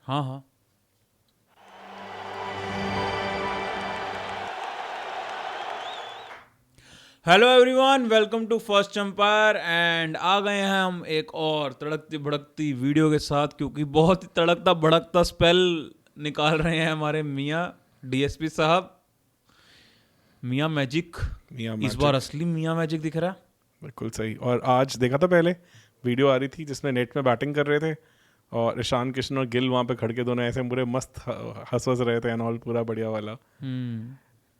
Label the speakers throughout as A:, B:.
A: हाँ हाँ। Hello everyone, welcome to first empire. And आ गए हैं हम एक और तड़कती भड़कती वीडियो के साथ, क्योंकि बहुत ही तड़कता भड़कता स्पेल निकाल रहे हैं हमारे मियाँ डीएसपी साहब, मियाँ मैजिक।
B: मियां
A: इस बार
B: मैजिक।
A: असली मियाँ मैजिक दिख रहा है।
B: बिल्कुल सही। और आज देखा था, पहले वीडियो आ रही थी जिसमें नेट में बैटिंग कर रहे थे और ईशान किशन और गिल वहाँ पे खड़ के दोनों ऐसे पूरे मस्त हंस हंस रहे थे एंड ऑल, पूरा बढ़िया वाला।
A: हम्म।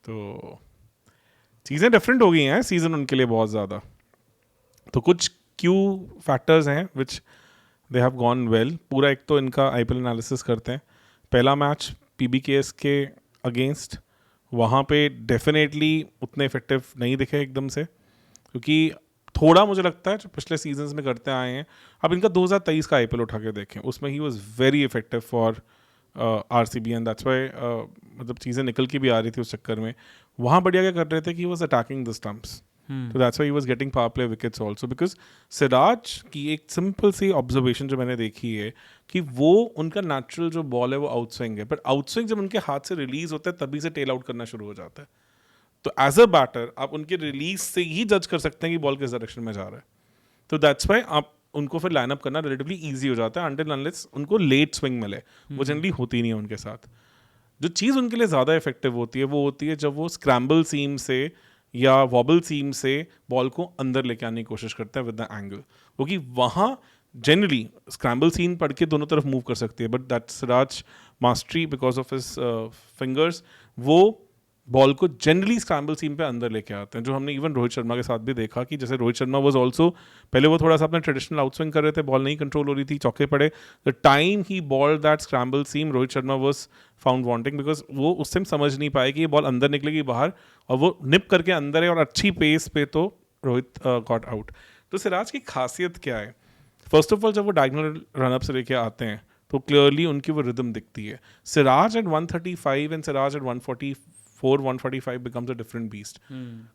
B: तो चीज़ें डिफरेंट हो गई हैं सीज़न उनके लिए बहुत ज़्यादा। तो कुछ क्यू फैक्टर्स हैं विच दे हैव गॉन वेल। पूरा एक तो इनका आईपीएल एनालिसिस करते हैं। पहला मैच पीबीकेएस के अगेंस्ट, वहाँ पे डेफिनेटली उतने इफेक्टिव नहीं दिखे एकदम से, क्योंकि थोड़ा मुझे लगता है जो पिछले सीजन्स में करते आए हैं। अब इनका 2023 का आईपीएल उठा के देखें, उसमें he was very effective for RCB and that's why मतलब चीज़ें निकल के भी आ रही थी उस चक्कर में। वहाँ बढ़िया क्या कर रहे थे कि he was attacking the stumps, तो that's why he was getting power play wickets also. Because Siraj की एक सिंपल सी ऑब्जर्वेशन जो मैंने देखी है कि वो उनका नेचुरल जो बॉल है वो आउटस्विंग है, बट आउटस्विंग जब उनके हाथ से रिलीज होता है तभी से टेल आउट करना शुरू हो जाता है। तो एज अ बैटर आप उनके रिलीज से ही जज कर सकते हैं कि बॉल किस डायरेक्शन में जा रहा है। तो दैट्स वाई आप उनको फिर लाइनअप करना रिलेटिवली ईजी हो जाता है अनटिल अनलेस उनको लेट स्विंग मिले। वो जनरली होती नहीं है उनके साथ। जो चीज़ उनके लिए ज़्यादा इफेक्टिव होती है वो होती है जब वो स्क्रैम्बल सीम से या वॉबल सीम से बॉल को अंदर लेके आने की कोशिश करते हैं विद द एंगल, क्योंकि वहाँ जनरली स्क्रैम्बल सीम पढ़ के दोनों तरफ मूव कर सकती है, but that's Siraj mastery because of his fingers. वो बॉल को जनरली स्क्रैम्बल सीम पे अंदर लेके आते हैं, जो हमने इवन रोहित शर्मा के साथ भी देखा कि जैसे रोहित शर्मा वाज आल्सो, पहले वो थोड़ा सा अपना ट्रेडिशनल आउटस्विंग कर रहे थे, बॉल नहीं कंट्रोल हो रही थी, चौके पड़े। The time he bowl that scramble seam, Rohit Sharma was found wanting, because वो उस टाइम समझ नहीं पाए कि ये बॉल अंदर निकलेगी बाहर, और वो निप करके अंदर है और अच्छी पेस पे, तो रोहित गॉट आउट। तो सिराज की खासियत क्या है? फर्स्ट ऑफ ऑल जब वो डायगोनल रनअप से लेके आते हैं तो क्लियरली उनकी वो रिदम दिखती है। Siraj at 135 and Siraj at 144 145 becomes a different beast,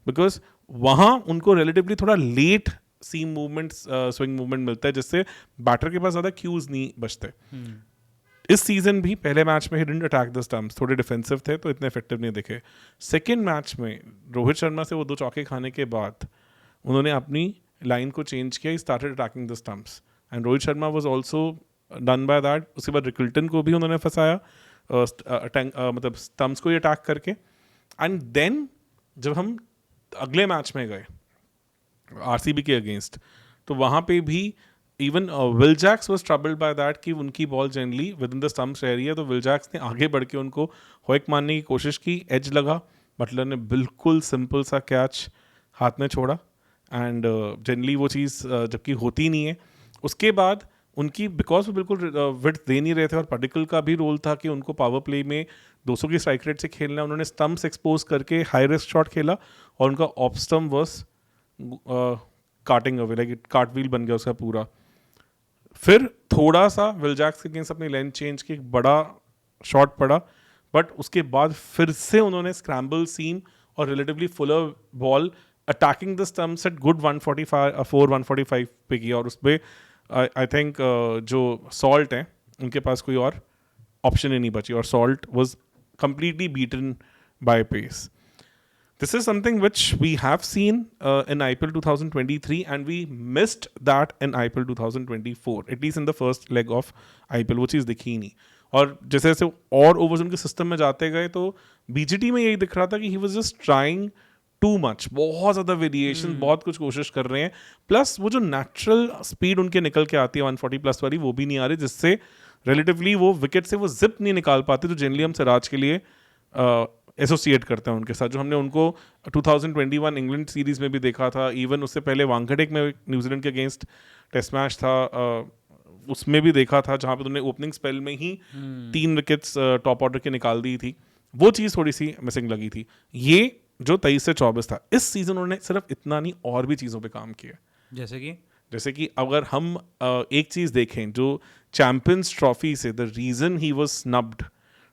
B: because वहाँ उनको रिलेटिवली थोड़ा late seam movement, swing movement मिलता है, जिससे बैटर के पास ज़्यादा क्यूज नहीं बचते। इस सीजन भी पहले मैच में he didn't attack the stumps, थोड़े डिफेंसिव थे तो इतने इफेक्टिव नहीं दिखे। सेकेंड मैच में रोहित शर्मा से वो 2 चौके खाने के बाद उन्होंने अपनी लाइन को चेंज किया, he started attacking the stumps and Rohit Sharma was also done by that. उसके बाद रिकल्टन को भी उन्होंने फंसाया, मतलब स्टंप्स को ही अटैक करके। एंड देन जब हम अगले मैच में गए आरसीबी के अगेंस्ट, तो वहाँ पे भी even Will Jacks was troubled by that कि उनकी ball generally with in the stumps रह रही है, तो विल जैक्स ने आगे बढ़ के उनको होइक मारने की कोशिश की, एज लगा, बटलर ने बिल्कुल सिंपल सा कैच हाथ में छोड़ा एंड जनरली वो चीज़ जबकि होती नहीं है। उसके बाद उनकी बिकॉज वो बिल्कुल विड्थ दे नहीं रहे थे, और पर्टिकल का भी रोल था कि उनको पावर प्ले में 200 की स्ट्राइक रेट से खेलना है, उन्होंने स्टम्प्स एक्सपोज करके हाई रिस्क शॉट खेला और उनका off stump was carting away, like cartwheel बन गया उसका पूरा। फिर थोड़ा सा विल जैक्स के अगेंस्ट अपनी लेंथ चेंज की, एक बड़ा शॉट पड़ा, बट उसके बाद फिर से उन्होंने स्क्रैम्बल सीम और relatively fuller ball attacking the stumps at good 145 पे किया, और उस पर आई थिंक जो सॉल्ट है उनके पास कोई और ऑप्शन ही नहीं बची, और salt was completely beaten by pace. This is something which we have seen in IPL 2023 and we missed that in IPL 2024, at least in the first leg of IPL, वो चीज़ दिखी ही नहीं। और जैसे जैसे और ओवर्स उनके सिस्टम में जाते गए तो बीजीटी में यही दिख रहा था कि he was just trying too much, बहुत ज़्यादा वेरिएशन, बहुत कुछ कोशिश कर रहे हैं, प्लस वो जो नेचुरल स्पीड उनके निकल के आती है 140 प्लस वाली, वो भी नहीं आ रही, जिससे रिलेटिवली वो विकेट से वो जिप नहीं निकाल पाते, जो जनरली हम सिराज के लिए एसोसिएट करते हैं उनके साथ, जो हमने उनको 2021 इंग्लैंड सीरीज में भी देखा था। इवन उससे पहले वांगखेड़े में न्यूजीलैंड के अगेंस्ट टेस्ट मैच था, उसमें भी देखा था, जहाँ पे उन्होंने ओपनिंग स्पेल में ही 3 विकेट्स टॉप ऑर्डर के निकाल दी थी। वो चीज़ थोड़ी सी मिसिंग लगी थी। ये जो 23 से 24 था, इस सीजन उन्होंने सिर्फ इतना नहीं और भी चीज़ों पे काम किया। जैसे कि अगर हम एक चीज़ देखें, जो चैंपियंस ट्रॉफी से the reason he was snubbed,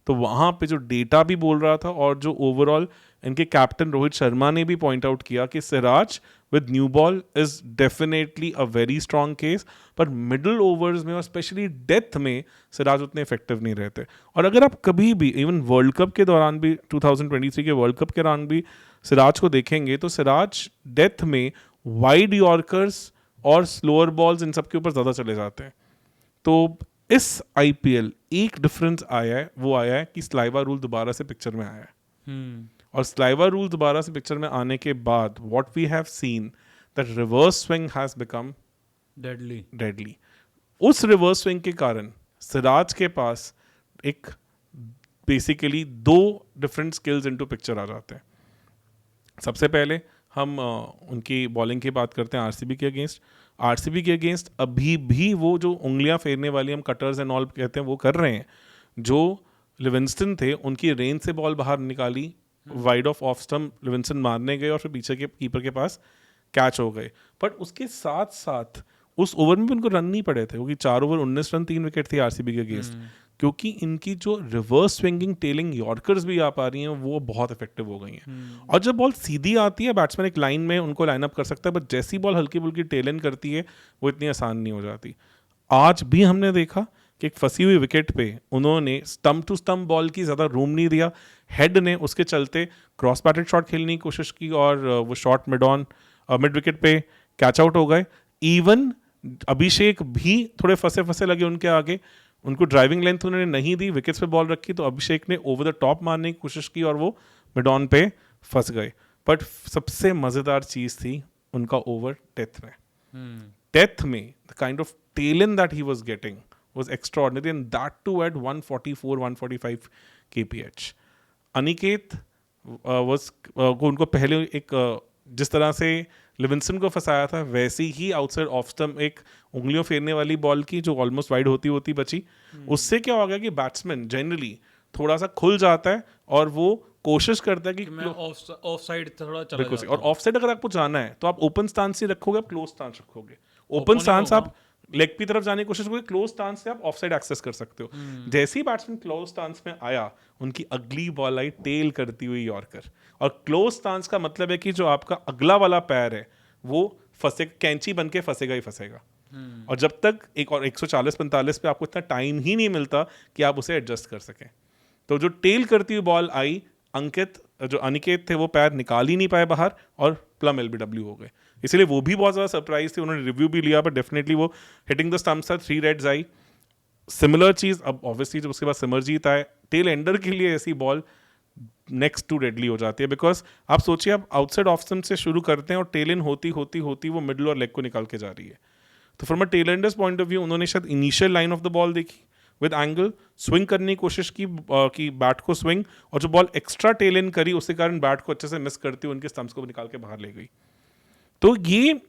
B: तो वहाँ पे जो डेटा भी बोल रहा था और जो ओवरऑल इनके कैप्टन रोहित शर्मा ने भी पॉइंट आउट किया कि Siraj with new ball is definitely a very strong case, पर middle overs में और स्पेशली डेथ में सिराज उतने इफेक्टिव नहीं रहते. और अगर आप कभी भी इवन वर्ल्ड कप के दौरान भी 2023 के वर्ल्ड कप के दौरान भी सिराज को देखेंगे तो सिराज डेथ में वाइड यॉर्कर्स और स्लोअर बॉल्स इन सब के ऊपर ज़्यादा चले जाते हैं. तो इस IPL एक डिफरेंस आया है, वो आया है कि स्लाइवा रूल दोबारा से पिक्चर में आया है. और स्लाइवा रूल दोबारा से पिक्चर में आने के बाद what we have seen that reverse swing has become deadly. उस रिवर्स स्विंग के कारण सिराज के पास एक basically 2 different skills into picture आ जाते हैं. सबसे पहले हम उनकी बॉलिंग की बात करते हैं आरसीबी के अगेंस्ट अभी भी वो जो उंगलियां फेरने वाली हम कटर्स एंड ऑल कहते हैं वो कर रहे हैं. जो लिविंगस्टन थे उनकी रेंज से बॉल बाहर निकाली, वाइड ऑफ स्टंप लिविंगस्टन मारने गए और फिर पीछे के कीपर के पास कैच हो गए. बट उसके साथ साथ उस ओवर में भी उनको रन नहीं पड़े थे क्योंकि 4 ओवर 19 रन 3 विकेट थी आरसीबी के अगेंस्ट. क्योंकि इनकी जो रिवर्स स्विंगिंग टेलिंग यॉर्कर्स भी आ पा रही हैं वो बहुत इफेक्टिव हो गई हैं. और जब बॉल सीधी आती है बैट्समैन एक लाइन में उनको लाइन अप कर सकता है, बट जैसी बॉल हल्की फुल्की टेल इन करती है वो इतनी आसान नहीं हो जाती. आज भी हमने देखा कि एक फंसी हुई विकेट पे उन्होंने स्टंप टू स्टंप बॉल की ज़्यादा रूम नहीं दिया. हेड ने उसके चलते क्रॉस बैटेड शॉट खेलने की कोशिश की और वो शॉट मिड विकेट पे कैच आउट हो गए. इवन अभिषेक भी थोड़े फंसे लगे उनके आगे, उनको ड्राइविंग लेंथ उन्होंने नहीं दी, विकेट्स पे बॉल रखी तो अभिषेक ने ओवर द टॉप मारने की कोशिश की और वो मिड ऑन पे फंस गए. बट सबसे मज़ेदार चीज़ थी उनका ओवर डेथ में the kind of tail in that he was getting was extraordinary, and that too at 144-145 kph. Aniket उनको पहले एक जिस तरह से लिविंगस्टन को फंसाया था वैसे ही आउटसाइड ऑफ स्टंप एक उंगलियों फेरने वाली बॉल की जो ऑलमोस्ट वाइड होती बची. उससे क्या हो गया कि बैट्समैन जनरली थोड़ा सा खुल जाता है और वो कोशिश करता है कि
A: मैं ऑफ साइड थोड़ा चला जाता हूं.
B: और ऑफ साइड अगर आपको जाना है तो आप ओपन स्टांस ही रखोगे, आप क्लोज स्टांस रखोगे. ओपन स्टांस आप लेग की तरफ जाने की कोशिश करोगे, क्लोज स्टांस से आप ऑफ साइड एक्सेस कर सकते हो. जैसे ही बैट्समैन क्लोज स्टांस में आया उनकी अगली बॉल आई टेल करती हुई यॉर्कर. और क्लोज स्टांस का मतलब है कि जो आपका अगला वाला पैर है वो कैंची बन के फंसेगा ही फंसेगा. और जब तक 140-45 पे आपको इतना टाइम ही नहीं मिलता कि आप उसे एडजस्ट कर सकें. तो जो टेल करती हुई बॉल आई, अनिकेत थे वो पैर निकाल ही नहीं पाए बाहर और प्लम LBW हो गए. इसलिए वो भी बहुत ज़्यादा सरप्राइज थे. उन्होंने रिव्यू भी लिया, बट डेफिनेटली वो हिटिंग द स्टंप्स था, 3 रेड्स आई. सिमिलर चीज़ अब ऑब्वियसली जब उसके बाद सिमरजीत आए, टेल एंडर के लिए ऐसी बॉल नेक्स्ट टू डेडली हो जाती है. बिकॉज आप सोचिए आप आउटसाइड ऑफ स्टंप से शुरू करते हैं और टेल इन होती वो मिडल और लेग को निकाल के जा रही है. तो from a tell Anders point of view उन्होंने शायद initial line of the ball देखी, विद एंगल स्विंग करने की कोशिश की बैट को स्विंग, और जो बॉल एक्स्ट्रा टेल इन करी उसके कारण बैट को अच्छे से मिस करती हुई उनके स्टंप्स को निकाल के बाहर ले गई. तो ये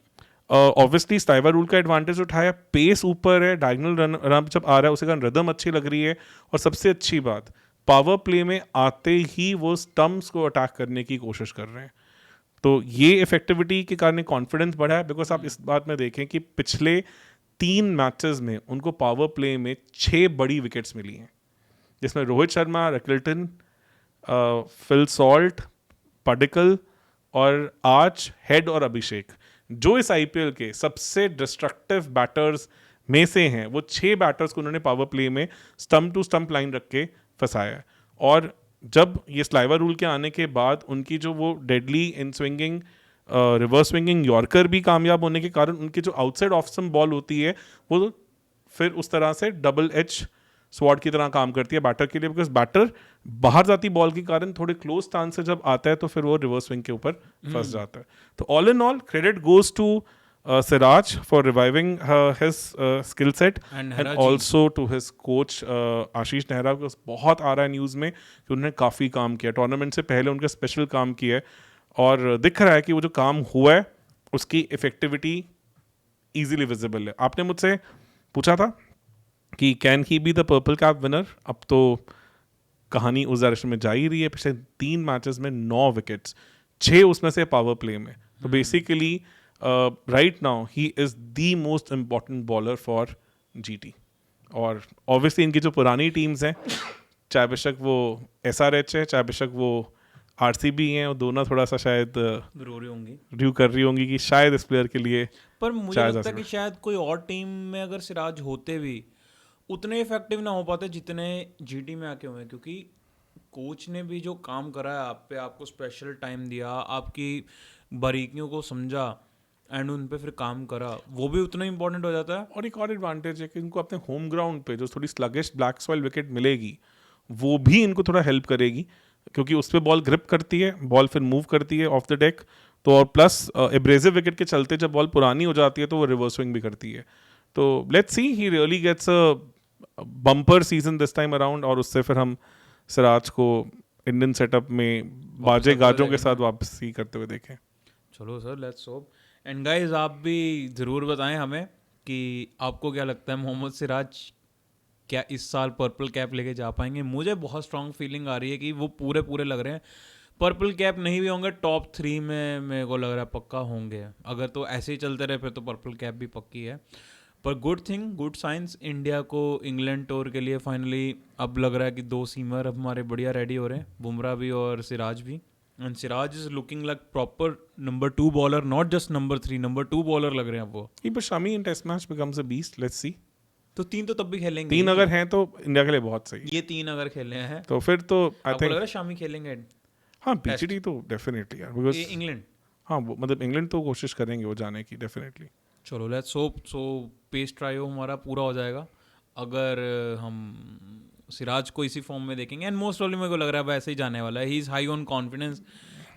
B: ऑब्वियसली स्लाइवा रूल का एडवांटेज उठाया. पेस ऊपर है, डायगोनल रन जब आ रहा है उसके कारण रिदम अच्छी लग रही है. और सबसे अच्छी बात, पावर प्ले में आते ही वो स्टंप्स को अटैक करने की कोशिश कर रहे हैं. तो ये इफेक्टिविटी के कारण कॉन्फिडेंस बढ़ा है. बिकॉज आप इस बात में देखें कि पिछले 3 मैचेस में उनको पावर प्ले में 6 बड़ी विकेट्स मिली हैं, जिसमें रोहित शर्मा, रैकल्टन, फिल सॉल्ट, पडिक्कल और आज हेड और अभिषेक, जो इस IPL के सबसे डिस्ट्रक्टिव बैटर्स में से हैं, वो 6 बैटर्स को उन्होंने पावर प्ले में स्टंप टू स्टंप लाइन रख के फंसाया है. और जब ये स्लाइवा रूल के आने के बाद उनकी जो वो डेडली इन स्विंगिंग रिवर्स स्विंगिंग यॉर्कर भी कामयाब होने के कारण उनकी जो आउटसाइड ऑफ स्टंप बॉल होती है वो फिर उस तरह से डबल एज स्वॉर्ड की तरह काम करती है बैटर के लिए. बिकॉज बैटर बाहर जाती बॉल के कारण थोड़े क्लोज स्टांस से जब आता है तो फिर वो रिवर्स स्विंग के ऊपर फंस जाता है. तो all in all credit goes to Siraj for reviving his skill set and also to his coach आशीष नेहरा. बहुत आ रहा है न्यूज़ में कि उन्होंने काफ़ी काम किया, टूर्नामेंट से पहले उनका स्पेशल काम किया है और दिख रहा है कि वो जो काम हुआ है उसकी इफेक्टिविटी ईजिली विजिबल है. आपने मुझसे पूछा था कि can he be the purple cap winner. अब तो कहानी उस डायरेक्शन में जा ही रही है. पिछले 3 मैचेस में 9 विकेट्स, 6 उसमें से पावर प्ले में. तो basically right now he is the most important bowler for GT. और obviously इनकी जो पुरानी टीम्स हैं, चाहे बेशक वो SRH है, चाहे बेशक वो आरसीबी हैं वो दोनों थोड़ा सा शायद
A: रो रही होंगी।
B: ड्यू कर रही होंगी कि शायद इस प्लेयर के लिए
A: पर मुझे
B: शायद
A: लगता
B: आ
A: है कि शायद कोई और टीम में अगर सिराज होते भी उतने इफेक्टिव ना हो पाते जितने जीटी में आके हुए, क्योंकि कोच ने भी जो काम करा है आप पे, आपको स्पेशल टाइम दिया, आपकी बारीकियों को समझा एंड उन पे फिर काम करा, वो भी उतना इंपॉर्टेंट हो जाता है।
B: और एक और एडवांटेज है कि इनको अपने होम ग्राउंड पे जो थोड़ी स्लगिश ब्लैक सॉइल विकेट मिलेगी वो भी इनको थोड़ा हेल्प करेगी, क्योंकि उस पर बॉल ग्रिप करती है, बॉल फिर मूव करती है ऑफ द डेक, तो और प्लस एब्रेसिव विकेट के चलते जब बॉल पुरानी हो जाती है तो वो रिवर्स स्विंग भी करती है। तो let's see he really gets a bumper season this time around, और उससे फिर हम सिराज को इंडियन सेटअप में बाजे गाजों के साथ वापसी करते हुए देखें।
A: चलो sir, let's hope. And guys आप भी ज़रूर बताएं हमें कि आपको क्या लगता है मोहम्मद सिराज क्या इस साल पर्पल कैप लेके जा पाएंगे। मुझे बहुत स्ट्रांग फीलिंग आ रही है कि वो पूरे पूरे लग रहे हैं। पर्पल कैप नहीं भी होंगे, टॉप 3 में मेरे को लग रहा है पक्का होंगे। अगर तो ऐसे ही चलते रहे फिर तो पर्पल कैप भी पक्की है। पर good thing, good science, India को इंग्लैंड टूर के लिए फाइनली अब लग रहा है कि 2 सीमर अब हमारे बढ़िया रेडी हो रहे हैं, बुमराह भी और सिराज भी। And Siraj is looking like proper number 2 bowler, not just number 3, number 2 bowler लग रहे हैं अब वो।
B: पर Shami in test match becomes a beast, let's see.
A: तो 3 तो तब भी खेलेंगे
B: 3
A: ही।
B: अगर हैं तो इंडिया के लिए बहुत सही है।
A: ये 3 अगर खेले हैं
B: तो फिर तो आई
A: आपको लग
B: थिंक
A: रहा है शामी खेलेंगे
B: हाँ पीसीटी तो डेफिनेटली यार, बिकॉज
A: इंग्लैंड।
B: हाँ वो मतलब इंग्लैंड तो कोशिश करेंगे वो जाने की डेफिनेटली।
A: चलो let's hope. So pace trio हमारा पूरा हो जाएगा अगर हम सिराज को इसी फॉर्म में देखेंगे। एंड मोस्ट ऑफली मेरे को लग रहा है वैसे ही जाने वाला है। He is high on confidence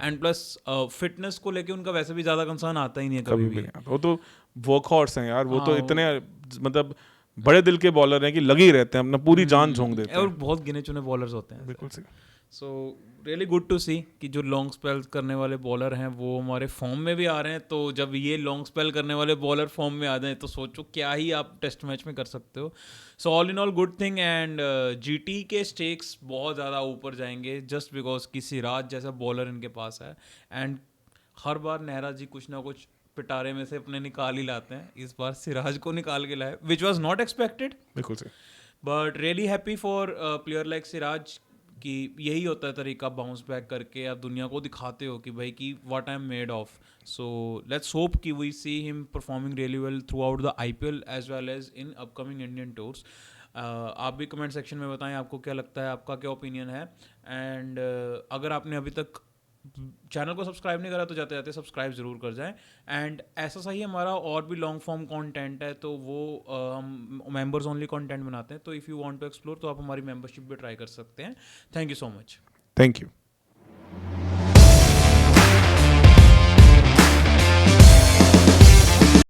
A: and plus fitness को लेके उनका वैसे भी ज़्यादा कंसर्न आता ही नहीं है कभी भी।
B: नहीं आता, वो तो वर्क हॉर्स हैं यार, वो
A: हाँ,
B: तो इतने मतलब बड़े दिल के बॉलर हैं कि लगे ही रहते हैं, अपना पूरी जान झोंक देते
A: और
B: हैं।
A: बहुत गिने चुने बॉलर्स होते हैं।
B: बिल्कुल सही।
A: सो रियली गुड टू सी कि जो लॉन्ग स्पेल करने वाले बॉलर हैं वो हमारे फॉर्म में भी आ रहे हैं। तो जब ये लॉन्ग स्पेल करने वाले बॉलर फॉर्म में आ जाएं तो सोचो क्या ही आप टेस्ट मैच में कर सकते हो। So all in all good thing. And GT के स्टेक्स बहुत ज़्यादा ऊपर जाएंगे जस्ट बिकॉज कि सिराज जैसा बॉलर इनके पास है। एंड हर बार नेहरा जी कुछ ना कुछ पिटारे में से अपने निकाल ही लाते हैं। इस बार सिराज को निकाल के लाए, विच वॉज नॉट एक्सपेक्टेड,
B: बिल्कुल सही।
A: But really happy for player like Siraj कि यही होता है तरीका बाउंस बैक करके आप दुनिया को दिखाते हो कि भाई कि what I am made of. So let's hope कि we see him performing really well throughout the IPL as well as in upcoming Indian tours. आप भी कमेंट सेक्शन में बताएं आपको क्या लगता है, आपका क्या ओपिनियन है। एंड अगर आपने अभी तक चैनल को सब्सक्राइब नहीं करा तो जाते जाते सब्सक्राइब ज़रूर कर जाएं। एंड ऐसा सही हमारा और भी लॉन्ग फॉर्म कंटेंट है तो वो हम मेंबर्स ओनली कंटेंट बनाते हैं। तो if you want to explore तो आप हमारी मेंबरशिप भी ट्राई कर सकते हैं। Thank you so much.
B: Thank you.